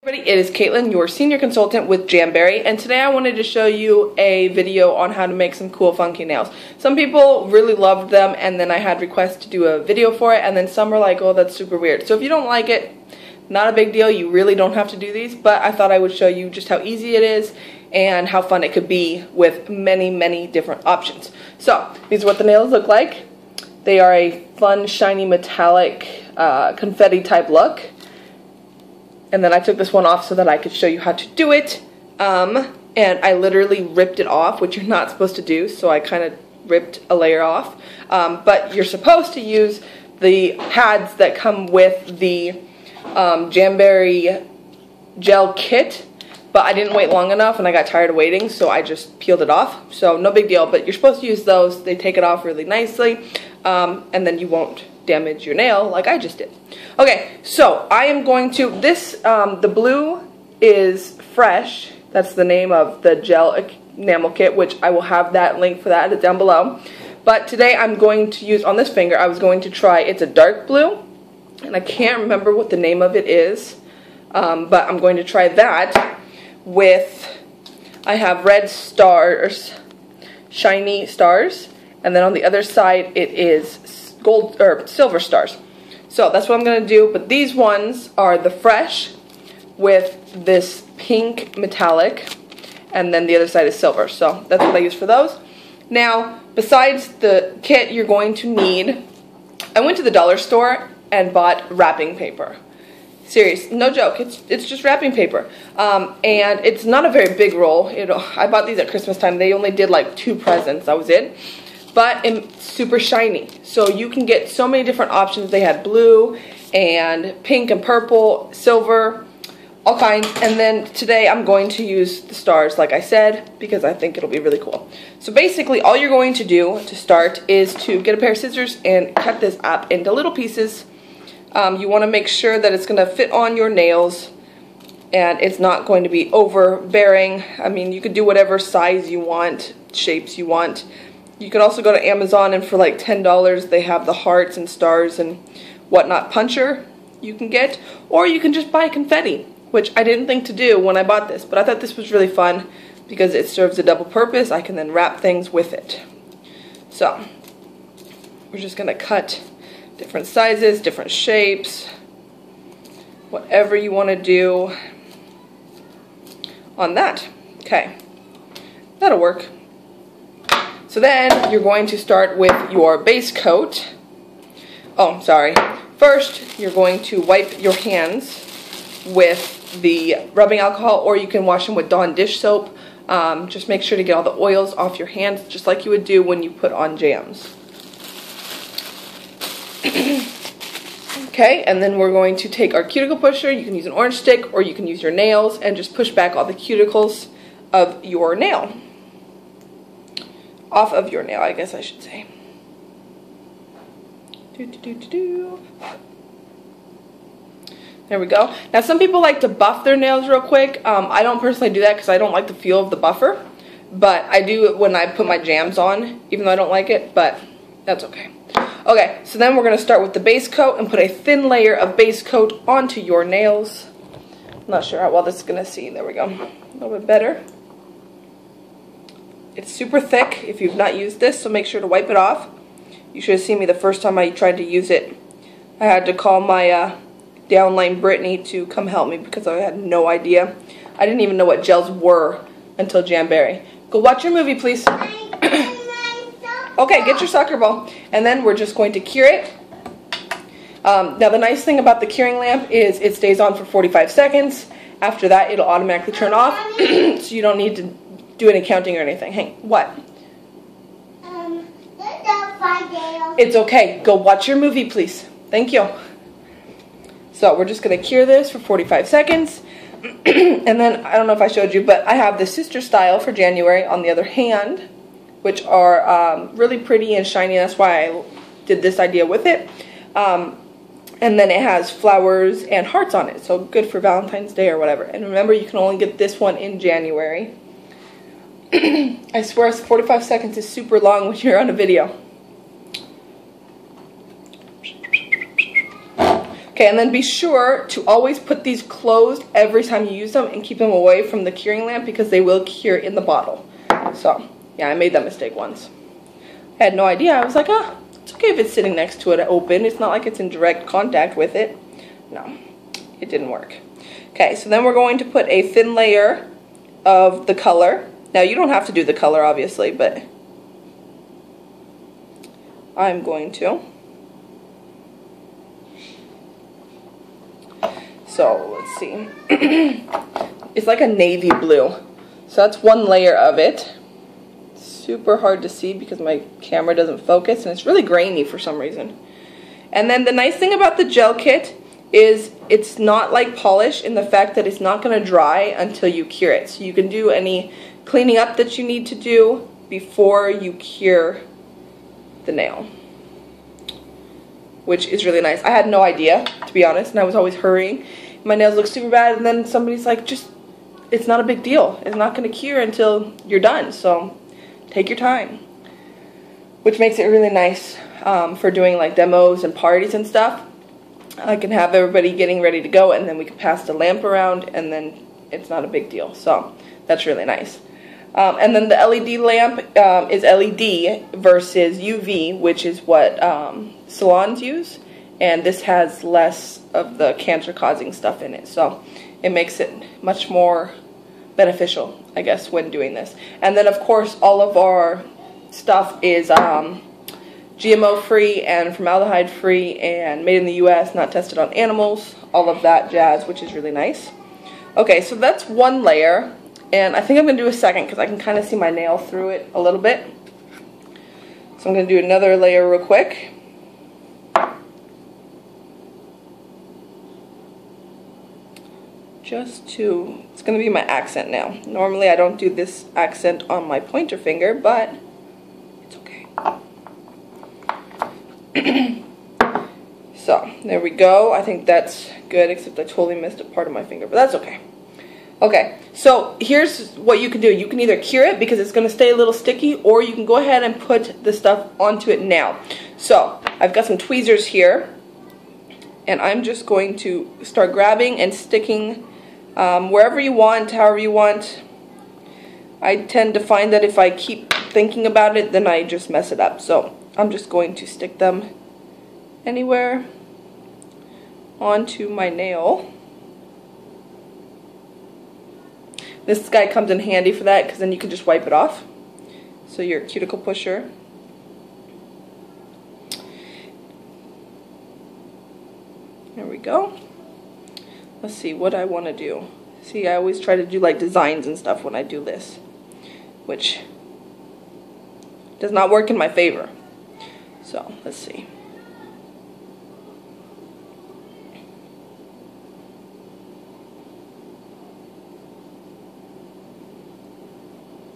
Everybody, it is Caitlin, your senior consultant with Jamberry, and today I wanted to show you a video on how to make some cool funky nails. Some people really loved them, and then I had requests to do a video for it, and then some were like, oh, that's super weird. So if you don't like it, not a big deal. You really don't have to do these, but I thought I would show you just how easy it is and how fun it could be with many, many different options. So these are what the nails look like. They are a fun, shiny, metallic, confetti type look. And then I took this one off so that I could show you how to do it. And I literally ripped it off, which you're not supposed to do, so I kind of ripped a layer off. But you're supposed to use the pads that come with the Jamberry gel kit, but I didn't wait long enough and I got tired of waiting, so I just peeled it off. So no big deal, but you're supposed to use those. They take it off really nicely, and then you won't damage your nail like I just did. Okay, so I am going to, the blue is Fresh. That's the name of the gel enamel kit, which I will have that link for that down below. But today I'm going to use, on this finger, I was going to try, it's a dark blue, and I can't remember what the name of it is, but I'm going to try that with, I have red stars, shiny stars, and then on the other side it is gold or silver stars. So that's what I'm going to do, but these ones are the Fresh with this pink metallic, and then the other side is silver. So that's what I use for those. Now, besides the kit, you're going to need, I went to the dollar store and bought wrapping paper. Serious, no joke, it's just wrapping paper. And it's not a very big roll. I bought these at Christmas time. They only did like 2 presents, that was it. But it's super shiny, so you can get so many different options. They had blue and pink and purple, silver, all kinds. And then today I'm going to use the stars, like I said, because I think it'll be really cool. So basically all you're going to do to start is to get a pair of scissors and cut this up into little pieces. You want to make sure that it's going to fit on your nails and it's not going to be overbearing. I mean, you could do whatever size you want, shapes you want. You can also go to Amazon, and for like $10 they have the hearts and stars and whatnot puncher you can get, or you can just buy confetti, which I didn't think to do when I bought this, but I thought this was really fun because it serves a double purpose. I can then wrap things with it. So we're just going to cut different sizes, different shapes, whatever you want to do on that. Okay, that'll work. So then you're going to start with your base coat. Oh, sorry. First, you're going to wipe your hands with the rubbing alcohol, or you can wash them with Dawn dish soap. Just make sure to get all the oils off your hands, just like you would do when you put on jams. Okay, and then we're going to take our cuticle pusher. You can use an orange stick, or you can use your nails and just push back all the cuticles of your nail. Off of your nail, I guess I should say. There we go. Now some people like to buff their nails real quick. I don't personally do that because I don't like the feel of the buffer. But I do it when I put my jams on, even though I don't like it, but that's okay. Okay, so then we're going to start with the base coat and put a thin layer of base coat onto your nails. I'm not sure how well this is going to see. There we go. A little bit better. It's super thick if you've not used this, so make sure to wipe it off. You should have seen me the first time I tried to use it. I had to call my downline Brittany to come help me because I had no idea. I didn't even know what gels were until Jamberry. Go watch your movie, please. Okay, get your soccer ball. And then we're just going to cure it. Now the nice thing about the curing lamp is it stays on for 45 seconds. After that, it'll automatically turn off, so you don't need to do any counting or anything. Hey, what? It's okay. Go watch your movie, please. Thank you. So we're just going to cure this for 45 seconds. And then, I don't know if I showed you, but I have the Sister Style for January on the other hand, which are really pretty and shiny. That's why I did this idea with it. And then it has flowers and hearts on it. So good for Valentine's Day or whatever. And remember, you can only get this one in January. I swear 45 seconds is super long when you're on a video. Okay, and then be sure to always put these closed every time you use them and keep them away from the curing lamp because they will cure in the bottle. So, yeah, I made that mistake once. I had no idea. I was like, oh, it's okay if it's sitting next to it open. It's not like it's in direct contact with it. No, it didn't work. Okay, so then we're going to put a thin layer of the color. Now, you don't have to do the color, obviously, but I'm going to. So, let's see. It's like a navy blue. So that's one layer of it. Super hard to see because my camera doesn't focus, and it's really grainy for some reason. And then the nice thing about the gel kit is it's not like polish in the fact that it's not going to dry until you cure it. So you can do any cleaning up that you need to do before you cure the nail, which is really nice. I had no idea, to be honest, and I was always hurrying. My nails look super bad, and then somebody's like, just, it's not a big deal. It's not going to cure until you're done, so take your time. Which makes it really nice for doing like demos and parties and stuff. I can have everybody getting ready to go, and then we can pass the lamp around, and then it's not a big deal. So that's really nice. And then the LED lamp is LED versus UV, which is what salons use. And this has less of the cancer-causing stuff in it. So it makes it much more beneficial, I guess, when doing this. And then, of course, all of our stuff is GMO-free and formaldehyde-free and made in the U.S., not tested on animals, all of that jazz, which is really nice. Okay, so that's one layer. And I think I'm going to do a second because I can kind of see my nail through it a little bit. So I'm going to do another layer real quick. It's going to be my accent now. Normally I don't do this accent on my pointer finger, but it's okay. So, there we go. I think that's good, except I totally missed a part of my finger, but that's okay. Okay, so here's what you can do. You can either cure it because it's going to stay a little sticky, or you can go ahead and put the stuff onto it now. So, I've got some tweezers here, and I'm just going to start grabbing and sticking wherever you want, however you want. I tend to find that if I keep thinking about it, then I just mess it up. So I'm just going to stick them anywhere onto my nail. This guy comes in handy for that because then you can just wipe it off. So your cuticle pusher. There we go. Let's see what I want to do. See, I always try to do like designs and stuff when I do this, which does not work in my favor. So, let's see.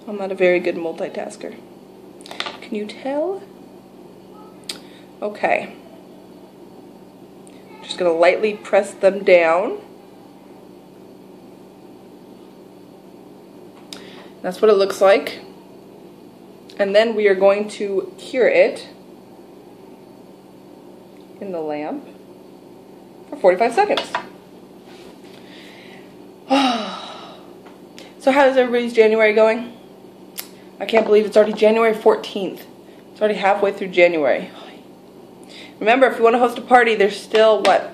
I'm not a very good multitasker. Can you tell? Okay. Just going to lightly press them down. That's what it looks like. And then we are going to cure it in the lamp for 45 seconds. So how is everybody's January going? I can't believe it's already January 14th. It's already halfway through January. Remember, if you want to host a party, there's still, what,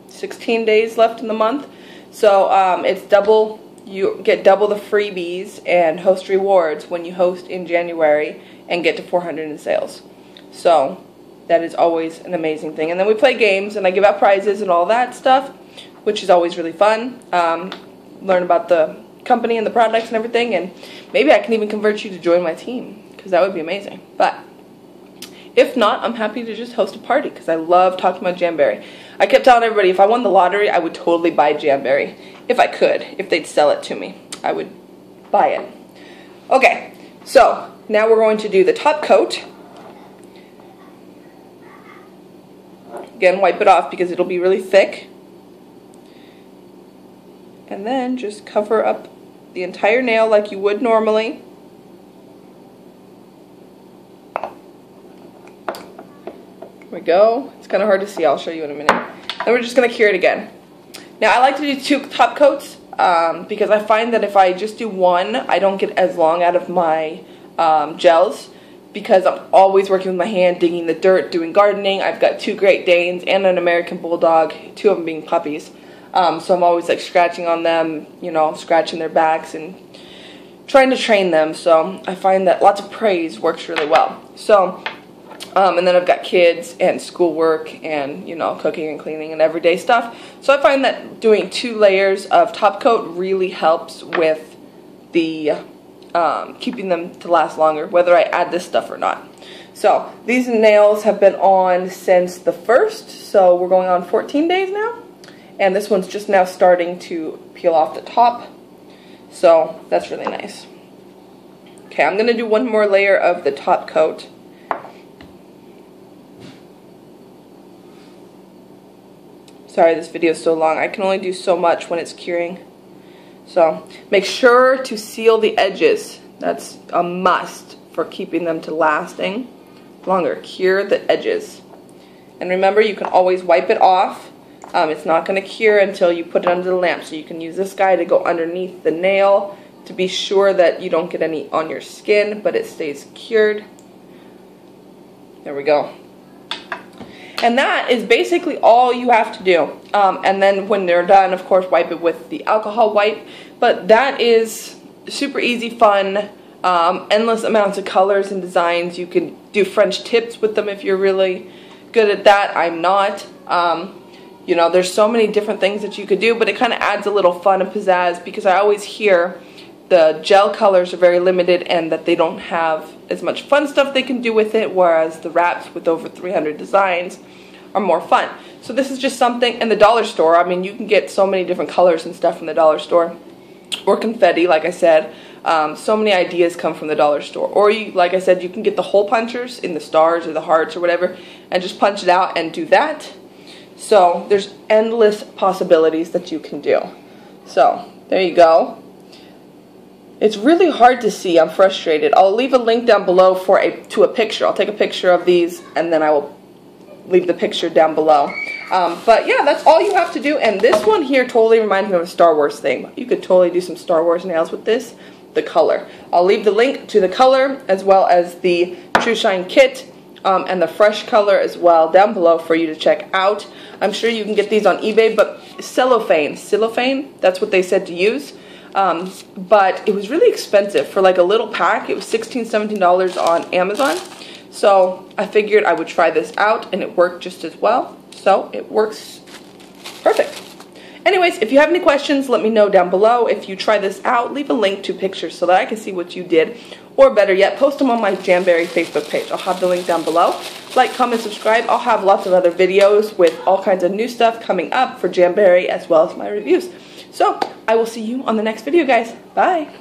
16 days left in the month? So it's double. You get double the freebies and host rewards when you host in January and get to 400 in sales. So that is always an amazing thing. And then we play games and I give out prizes and all that stuff, which is always really fun. Learn about the company and the products and everything, and maybe I can even convert you to join my team because that would be amazing. But if not, I'm happy to just host a party because I love talking about jamberry. I kept telling everybody if I won the lottery, I would totally buy jamberry. If I could, if they'd sell it to me, I would buy it. Okay, so now we're going to do the top coat. Again, wipe it off because it'll be really thick. And then just cover up the entire nail like you would normally. There we go. It's kind of hard to see. I'll show you in a minute. Then we're just going to cure it again. Now I like to do 2 top coats because I find that if I just do 1, I don't get as long out of my gels, because I'm always working with my hand, digging the dirt, doing gardening. I've got 2 Great Danes and an American Bulldog, 2 of them being puppies. So I'm always like scratching on them, you know, scratching their backs and trying to train them. So I find that lots of praise works really well. So, and then I've got kids and schoolwork and, you know, cooking and cleaning and everyday stuff. So I find that doing 2 layers of top coat really helps with the keeping them to last longer, whether I add this stuff or not. So these nails have been on since the 1st, so we're going on 14 days now. And this one's just now starting to peel off the top. So that's really nice. Okay, I'm going to do 1 more layer of the top coat. Sorry, this video is so long. I can only do so much when it's curing. So make sure to seal the edges. That's a must for keeping them to lasting longer. Cure the edges. And remember, you can always wipe it off. It's not going to cure until you put it under the lamp. So you can use this guy to go underneath the nail to be sure that you don't get any on your skin, but it stays cured. There we go. And that is basically all you have to do. And then when they're done, of course, wipe it with the alcohol wipe. But that is super easy, fun, endless amounts of colors and designs. You can do French tips with them if you're really good at that. I'm not. You know, there's so many different things that you could do, but it kind of adds a little fun and pizzazz, because I always hear the gel colors are very limited and that they don't have as much fun stuff they can do with it, whereas the wraps with over 300 designs are more fun. So this is just something in the dollar store. I mean, you can get so many different colors and stuff from the dollar store, or confetti, like I said. So many ideas come from the dollar store. Or, you, like I said, you can get the hole punchers in the stars or the hearts or whatever and just punch it out and do that. So there's endless possibilities that you can do. So there you go. It's really hard to see. I'm frustrated. I'll leave a link down below to a picture. I'll take a picture of these and then I will leave the picture down below. But yeah, that's all you have to do. And this one here totally reminds me of a Star Wars thing. You could totally do some Star Wars nails with this. The color. I'll leave the link to the color as well as the trushine kit and the fresh color as well down below for you to check out. I'm sure you can get these on eBay, but cellophane, that's what they said to use. But it was really expensive. For like a little pack, it was $16, $17 on Amazon. So I figured I would try this out, and it worked just as well. So it works perfect. Anyways, if you have any questions, let me know down below. If you try this out, leave a link to pictures so that I can see what you did. Or better yet, post them on my Jamberry Facebook page. I'll have the link down below. Like, comment, subscribe. I'll have lots of other videos with all kinds of new stuff coming up for Jamberry as well as my reviews. So I will see you on the next video, guys. Bye.